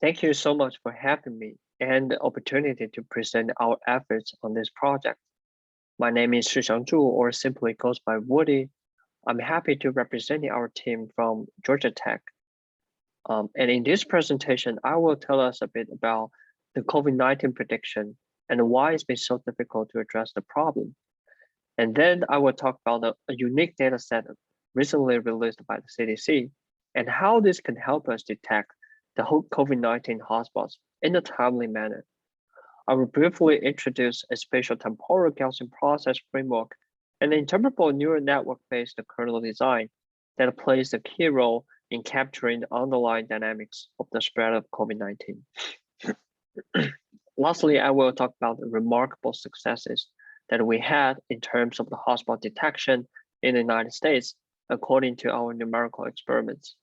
Thank you so much for having me and the opportunity to present our efforts on this project. My name is Shixiang Zhu, or simply goes by Woody. I'm happy to represent our team from Georgia Tech. And in this presentation, I will tell us a bit about the COVID-19 prediction and why it's been so difficult to address the problem. And then I will talk about a unique data set recently released by the CDC and how this can help us detect the whole COVID-19 hotspots in a timely manner. I will briefly introduce a spatio-temporal Gaussian process framework, an interpretable neural network-based kernel design that plays a key role in capturing the underlying dynamics of the spread of COVID-19. Lastly, I will talk about the remarkable successes that we had in terms of the hotspot detection in the United States, according to our numerical experiments.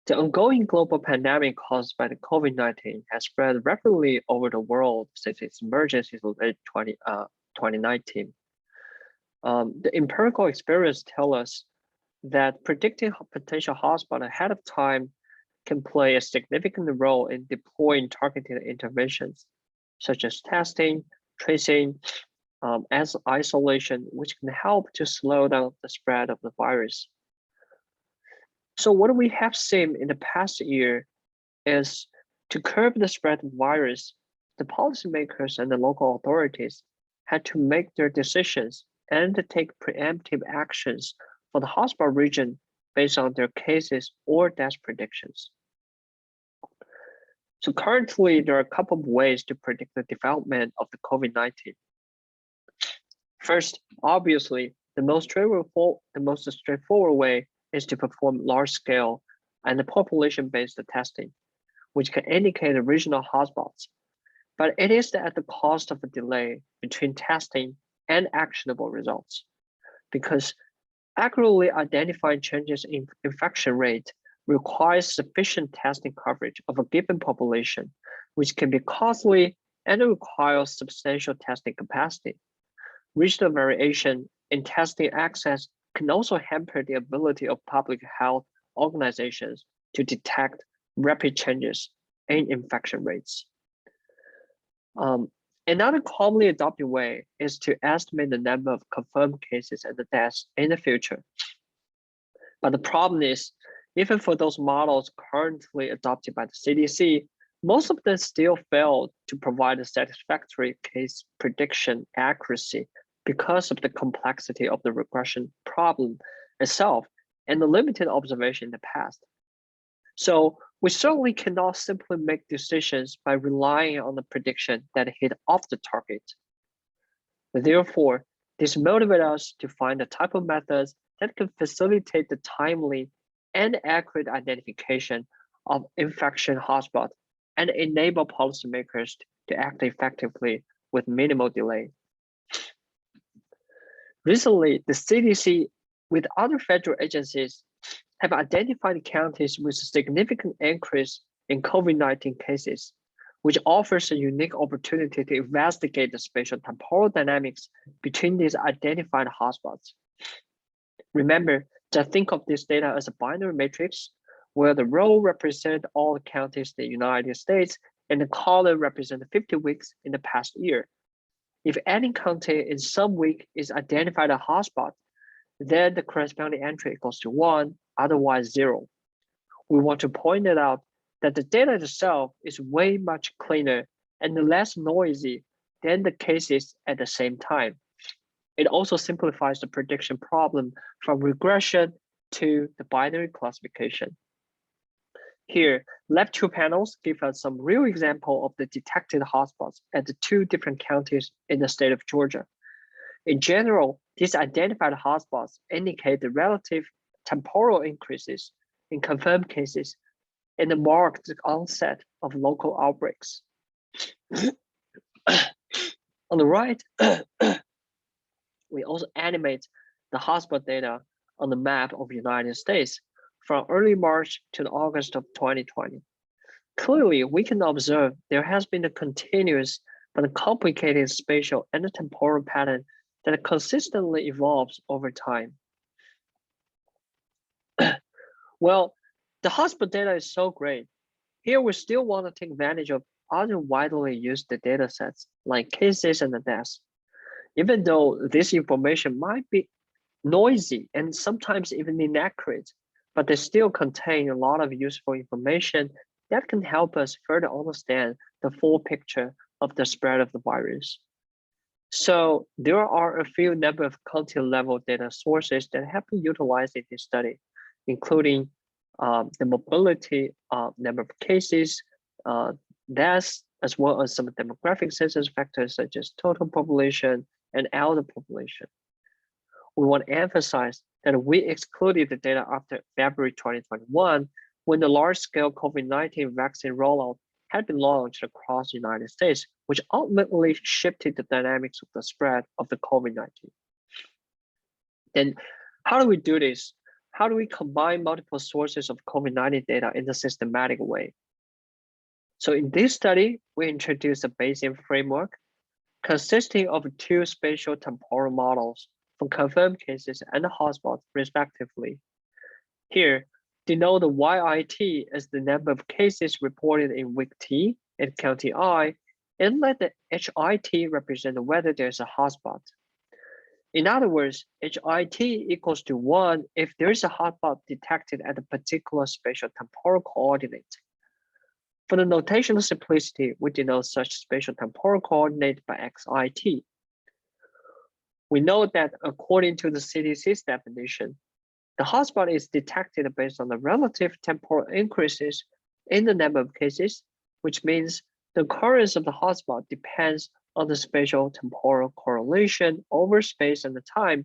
The ongoing global pandemic caused by the COVID-19 has spread rapidly over the world since its emergence in late 2019. The empirical experience tells us that predicting potential hotspot ahead of time can play a significant role in deploying targeted interventions, such as testing, tracing, as isolation, which can help to slow down the spread of the virus. So what we have seen in the past year is to curb the spread of the virus, the policymakers and the local authorities had to make their decisions and to take preemptive actions for the hotspot region based on their cases or death predictions. So currently, there are a couple of ways to predict the development of the COVID-19. First, obviously, the most straightforward way is to perform large-scale and population-based testing, which can indicate the regional hotspots. But it is at the cost of a delay between testing and actionable results, because accurately identifying changes in infection rate requires sufficient testing coverage of a given population, which can be costly and requires substantial testing capacity. Regional variation in testing access can also hamper the ability of public health organizations to detect rapid changes in infection rates. Another commonly adopted way is to estimate the number of confirmed cases and the deaths in the future. But the problem is, even for those models currently adopted by the CDC, most of them still fail to provide a satisfactory case prediction accuracy because of the complexity of the regression problem itself and the limited observation in the past. So we certainly cannot simply make decisions by relying on the prediction that hit off the target. Therefore, this motivates us to find the type of methods that can facilitate the timely and accurate identification of infection hotspots and enable policymakers to act effectively with minimal delay. Recently, the CDC, with other federal agencies, have identified counties with a significant increase in COVID-19 cases, which offers a unique opportunity to investigate the spatial temporal dynamics between these identified hotspots. Remember, just think of this data as a binary matrix, where the row represents all the counties in the United States and the column represents 50 weeks in the past year. If any county in some week is identified a hotspot, then the corresponding entry equals to 1, otherwise 0. We want to point it out that the data itself is way much cleaner and less noisy than the cases at the same time. It also simplifies the prediction problem from regression to the binary classification. Here, left two panels give us some real example of the detected hotspots at the two different counties in the state of Georgia. In general, these identified hotspots indicate the relative temporal increases in confirmed cases and the marked onset of local outbreaks. On the right, we also animate the hotspot data on the map of the United States from early March to August of 2020. Clearly, we can observe there has been a continuous but complicated spatial and temporal pattern that consistently evolves over time. Well, The hotspot data is so great. Here, we still want to take advantage of other widely used data sets like cases and the deaths. Even though this information might be noisy and sometimes even inaccurate, but they still contain a lot of useful information that can help us further understand the full picture of the spread of the virus. So there are a few number of county level data sources that have been utilized in this study, including the mobility number of cases, deaths, as well as some demographic census factors such as total population and elder population. We want to emphasize that we excluded the data after February 2021, when the large-scale COVID-19 vaccine rollout had been launched across the United States, which ultimately shifted the dynamics of the spread of the COVID-19. Then how do we do this? How do we combine multiple sources of COVID-19 data in a systematic way? So in this study, we introduced a Bayesian framework consisting of two spatial-temporal models for confirmed cases and hotspots, respectively. Here, denote the YIT as the number of cases reported in week T and county I, and let the HIT represent whether there's a hotspot. In other words, HIT equals to 1 if there is a hotspot detected at a particular spatial temporal coordinate. For the notational simplicity, we denote such spatial temporal coordinate by XIT. We know that according to the CDC's definition, the hotspot is detected based on the relative temporal increases in the number of cases, which means the occurrence of the hotspot depends on the spatial temporal correlation over space and the time,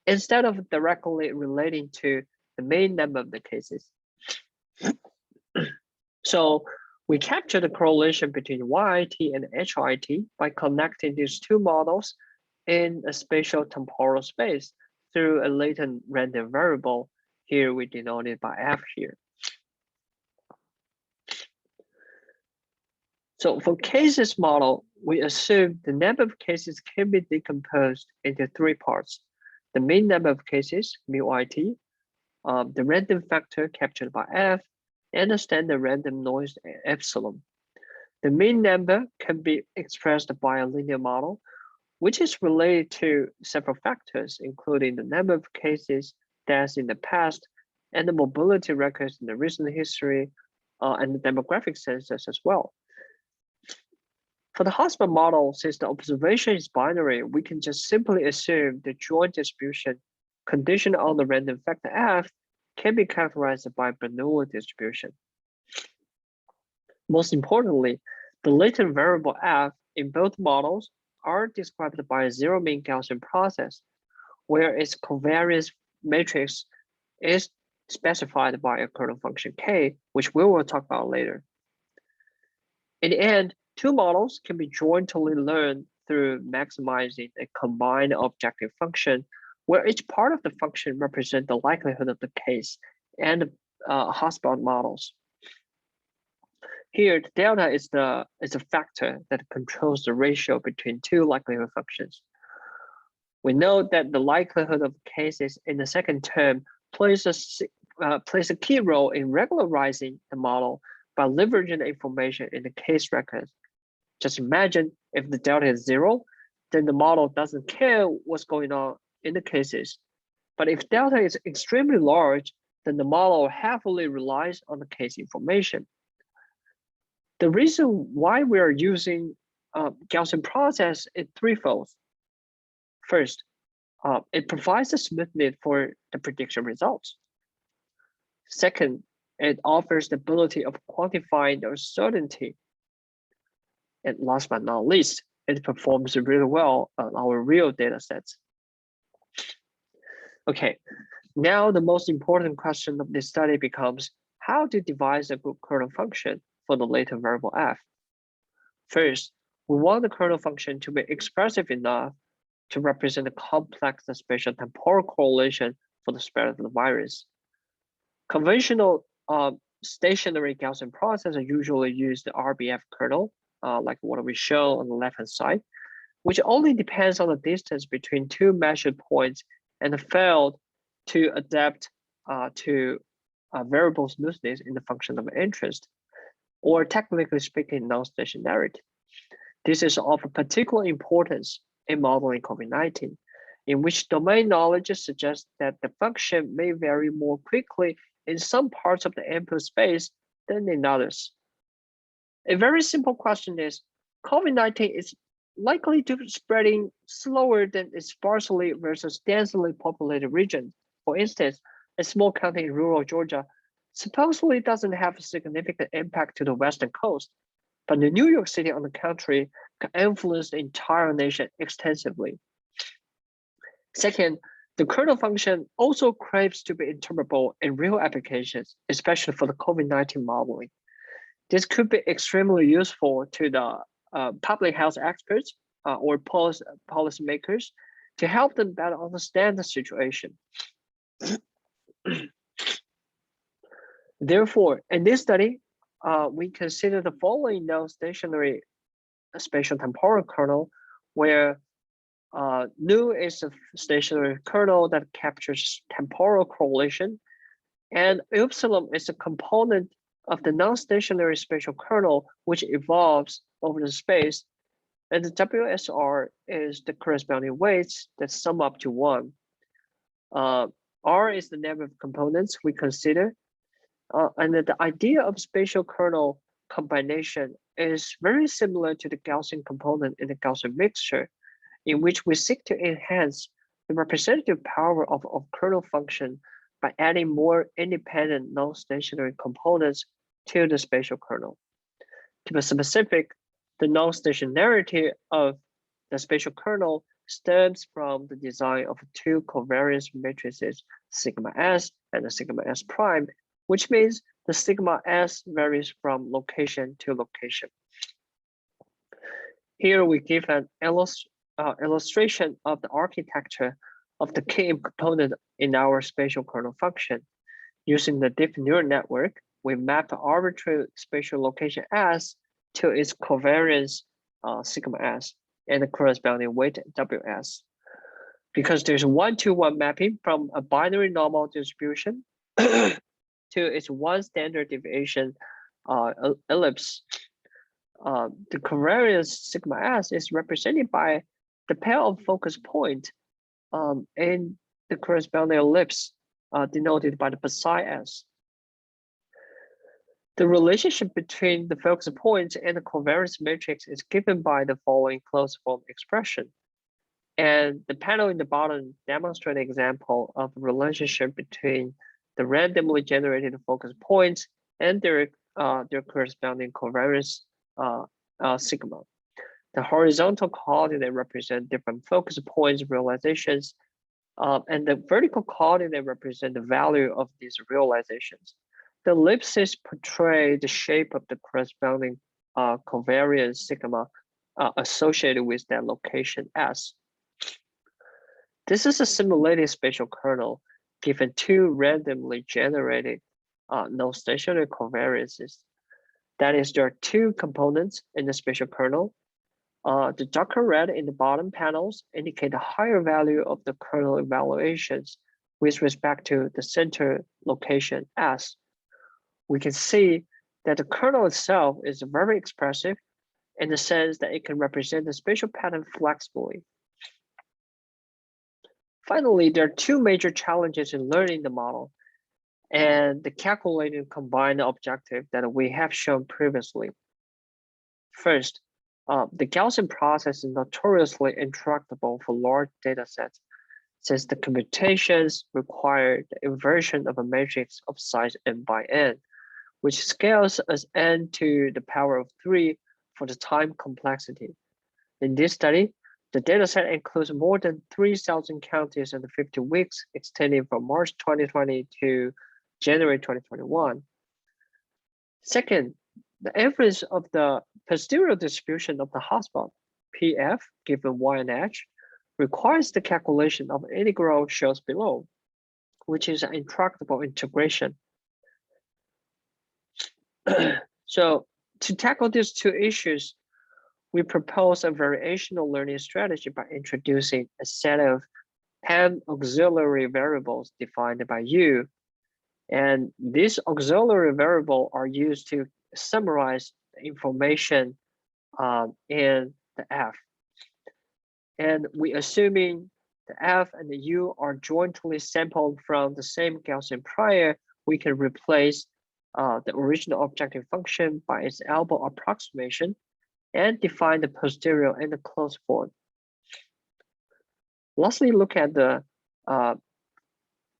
instead of directly relating to the main number of the cases. So we capture the correlation between YIT and HIT by connecting these two models in a spatial temporal space through a latent random variable. Here we denote it by F here. So for cases model, we assume the number of cases can be decomposed into three parts: the mean number of cases, mu-IT, the random factor captured by F, and the standard random noise, epsilon. The mean number can be expressed by a linear model, which is related to several factors, including the number of cases, deaths in the past, and the mobility records in the recent history, and the demographic census as well. For the hotspot model, since the observation is binary, we can just simply assume the joint distribution conditioned on the random factor F can be characterized by Bernoulli distribution. Most importantly, the latent variable F in both models are described by a zero-mean Gaussian process, where its covariance matrix is specified by a kernel function K, which we will talk about later. In the end, two models can be jointly learned through maximizing a combined objective function, where each part of the function represents the likelihood of the case and hotspot models. Here, the delta is a factor that controls the ratio between two likelihood functions. We know that the likelihood of cases in the second term plays a key role in regularizing the model by leveraging the information in the case records. Just imagine if the delta is 0, then the model doesn't care what's going on in the cases. But if delta is extremely large, then the model heavily relies on the case information. The reason why we are using Gaussian process is threefold. First, it provides a smoothness for the prediction results. Second, it offers the ability of quantifying the uncertainty. And last but not least, it performs really well on our real data sets. Okay, now the most important question of this study becomes how to devise a good kernel function for the latent variable F. First, we want the kernel function to be expressive enough to represent a complex spatial temporal correlation for the spread of the virus. Conventional stationary Gaussian processors usually use the RBF kernel, like what we show on the left-hand side, which only depends on the distance between two measured points and failed to adapt to variable smoothness in the function of interest, or technically speaking, non-stationarity. This is of particular importance in modeling COVID-19, in which domain knowledge suggests that the function may vary more quickly in some parts of the ample space than in others. A very simple question is, COVID-19 is likely to be spreading slower than a sparsely versus densely populated region. For instance, a small county in rural Georgia supposedly doesn't have a significant impact to the western coast, but the New York City, on the contrary, can influence the entire nation extensively. Second, the kernel function also craves to be interpretable in real applications, especially for the COVID-19 modeling. This could be extremely useful to the public health experts or policymakers to help them better understand the situation. Therefore, in this study, we consider the following non-stationary spatio-temporal kernel, where nu is a stationary kernel that captures temporal correlation, and epsilon is a component of the non-stationary spatial kernel, which evolves over the space, and the WSR is the corresponding weights that sum up to 1. R is the number of components we consider, and the idea of spatial kernel combination is very similar to the Gaussian component in the Gaussian mixture, in which we seek to enhance the representative power of kernel function by adding more independent non-stationary components to the spatial kernel. To be specific, the non-stationarity of the spatial kernel stems from the design of two covariance matrices, sigma s and the sigma s prime, which means the sigma s varies from location to location. Here we give an illustration of the architecture of the key component in our spatial kernel function. Using the deep neural network, we map the arbitrary spatial location S to its covariance sigma s and the corresponding weight ws. Because there's one-to-one mapping from a binary normal distribution to its one standard deviation ellipse, the covariance sigma s is represented by the pair of focus point and the corresponding ellipse denoted by the psi s. The relationship between the focus points and the covariance matrix is given by the following closed form expression. And the panel in the bottom demonstrates an example of the relationship between the randomly generated focus points and their corresponding covariance sigma. The horizontal coordinate represent different focus points realizations, and the vertical coordinate represent the value of these realizations. The ellipses portray the shape of the corresponding covariance sigma associated with that location S. This is a simulated spatial kernel given two randomly generated non-stationary covariances. That is, there are two components in the spatial kernel. The darker red in the bottom panels indicate the higher value of the kernel evaluations with respect to the center location S. We can see that the kernel itself is very expressive in the sense that it can represent the spatial pattern flexibly. Finally, there are two major challenges in learning the model and the calculated combined objective that we have shown previously. First, the Gaussian process is notoriously intractable for large data sets, since the computations require the inversion of a matrix of size n by n, which scales as n to the power of 3 for the time complexity. In this study, the dataset includes more than 3,000 counties in the 50 weeks extending from March 2020 to January 2021. Second, the inference of the posterior distribution of the hotspot, PF, given y and h, requires the calculation of integral shown below, which is an intractable integration. So to tackle these two issues, we propose a variational learning strategy by introducing a set of n auxiliary variables defined by U And these auxiliary variables are used to summarize the information in the F. And we assuming the F and the U are jointly sampled from the same Gaussian prior, we can replace the original objective function by its elbow approximation and define the posterior and the closed form. Lastly, look at the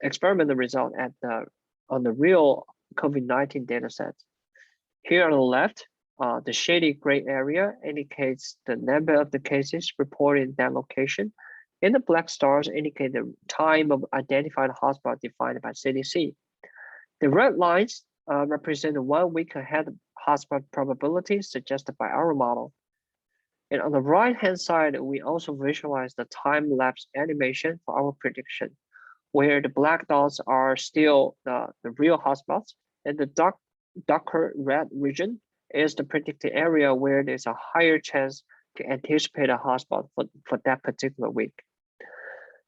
experimental result on the real COVID-19 data set. Here on the left, the shady gray area indicates the number of the cases reported in that location, and the black stars indicate the time of identified hotspot defined by CDC. The red lines represent the 1 week ahead hotspot probability suggested by our model. And on the right-hand side, we also visualize the time-lapse animation for our prediction, where the black dots are still the real hotspots, and the darker red region is the predicted area where there's a higher chance to anticipate a hotspot for that particular week.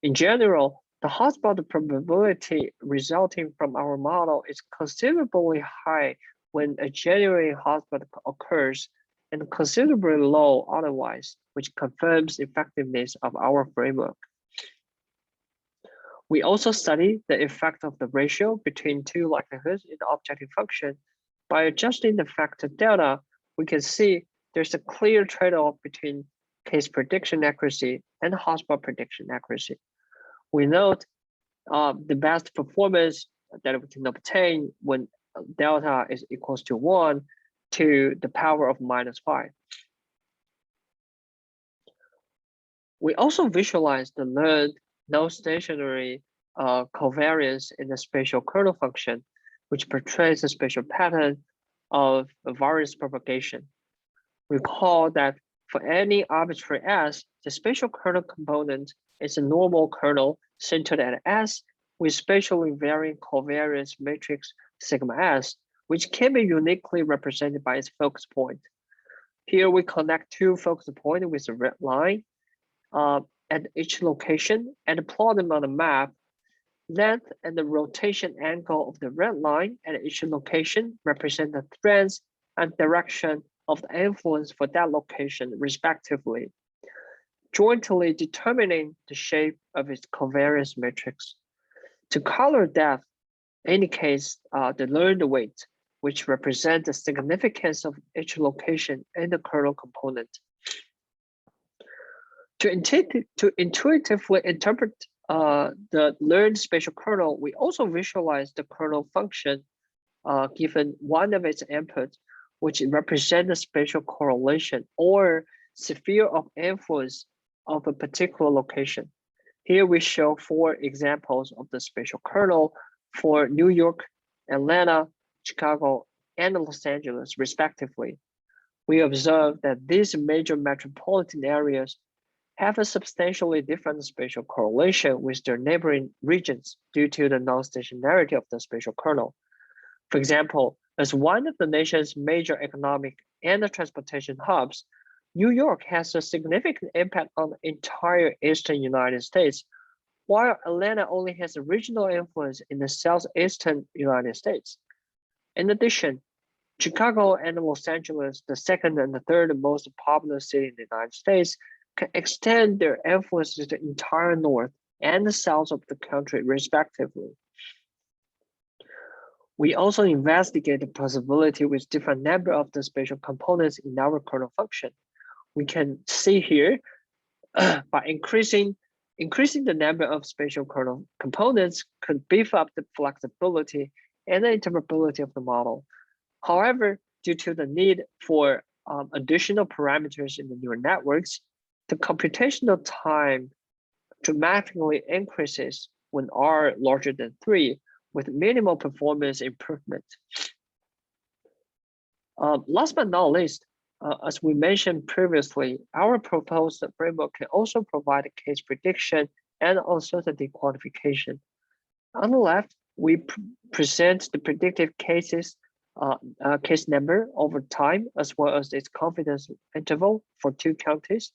In general, the hotspot probability resulting from our model is considerably high when a genuine hotspot occurs and considerably low otherwise, which confirms the effectiveness of our framework. We also study the effect of the ratio between two likelihoods in the objective function. By adjusting the factor delta, we can see there's a clear trade-off between case prediction accuracy and hotspot prediction accuracy. We note the best performance that we can obtain when delta is equals to 1 to the power of -5. We also visualize the learned non-stationary covariance in the spatial kernel function, which portrays the spatial pattern of a virus propagation. Recall that for any arbitrary S, the spatial kernel component is a normal kernel centered at S with spatially varying covariance matrix sigma S, which can be uniquely represented by its focus point. Here we connect two focus points with a red line at each location and plot them on a map. Length and the rotation angle of the red line at each location represent the trends and direction of the influence for that location, respectively, jointly determining the shape of its covariance matrix. The color depth indicates the learned weight, which represents the significance of each location in the kernel component. To intuitively interpret the learned spatial kernel, we also visualize the kernel function given one of its inputs, which represents the spatial correlation or sphere of influence of a particular location. Here we show 4 examples of the spatial kernel for New York, Atlanta, Chicago, and Los Angeles, respectively. We observe that these major metropolitan areas have a substantially different spatial correlation with their neighboring regions due to the non-stationarity of the spatial kernel. For example, as one of the nation's major economic and transportation hubs, New York has a significant impact on the entire eastern United States, while Atlanta only has a regional influence in the southeastern United States. In addition, Chicago and Los Angeles, the second and the third most populous city in the United States, can extend their influence to the entire north and the south of the country, respectively. We also investigate the possibility with different number of the spatial components in our kernel function. We can see here by increasing the number of spatial kernel components could beef up the flexibility and the interpretability of the model. However, due to the need for additional parameters in the neural networks, the computational time dramatically increases when R larger than 3 with minimal performance improvement. Last but not least, as we mentioned previously, our proposed framework can also provide case prediction and uncertainty quantification. On the left, we present the predicted cases, case number over time, as well as its confidence interval for 2 counties.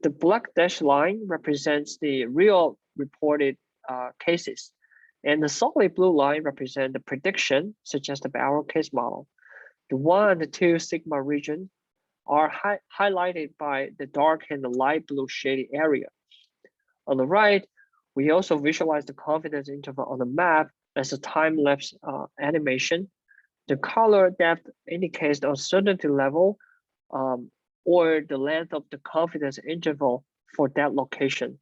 The black dashed line represents the real reported cases, And the solid blue line represent the prediction suggested by our case model. The 1 and the 2 sigma region are highlighted by the dark and the light blue shaded area. On the right, we also visualize the confidence interval on the map as a time-lapse animation. The color depth indicates the uncertainty level or the length of the confidence interval for that location.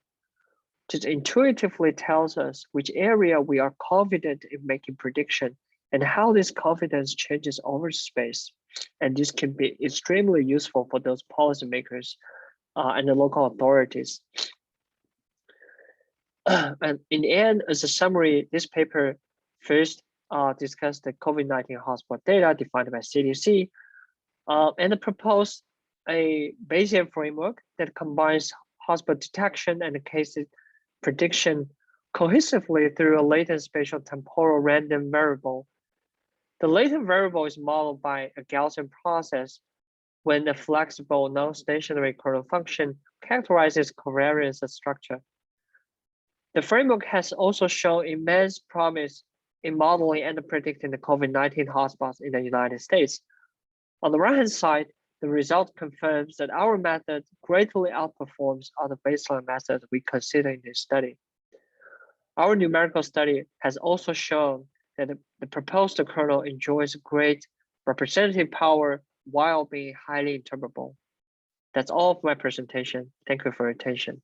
Just intuitively tells us which area we are confident in making prediction and how this confidence changes over space. And this can be extremely useful for those policymakers and the local authorities. And in the end, as a summary, this paper first discussed the COVID-19 hotspot data defined by CDC and proposed a Bayesian framework that combines hotspot detection and case prediction cohesively through a latent spatial-temporal random variable. The latent variable is modeled by a Gaussian process when a flexible non-stationary kernel function characterizes covariance structure. The framework has also shown immense promise in modeling and predicting the COVID-19 hotspots in the United States. On the right-hand side, the result confirms that our method greatly outperforms other baseline methods we consider in this study. Our numerical study has also shown that the proposed kernel enjoys great representative power while being highly interpretable. That's all of my presentation. Thank you for your attention.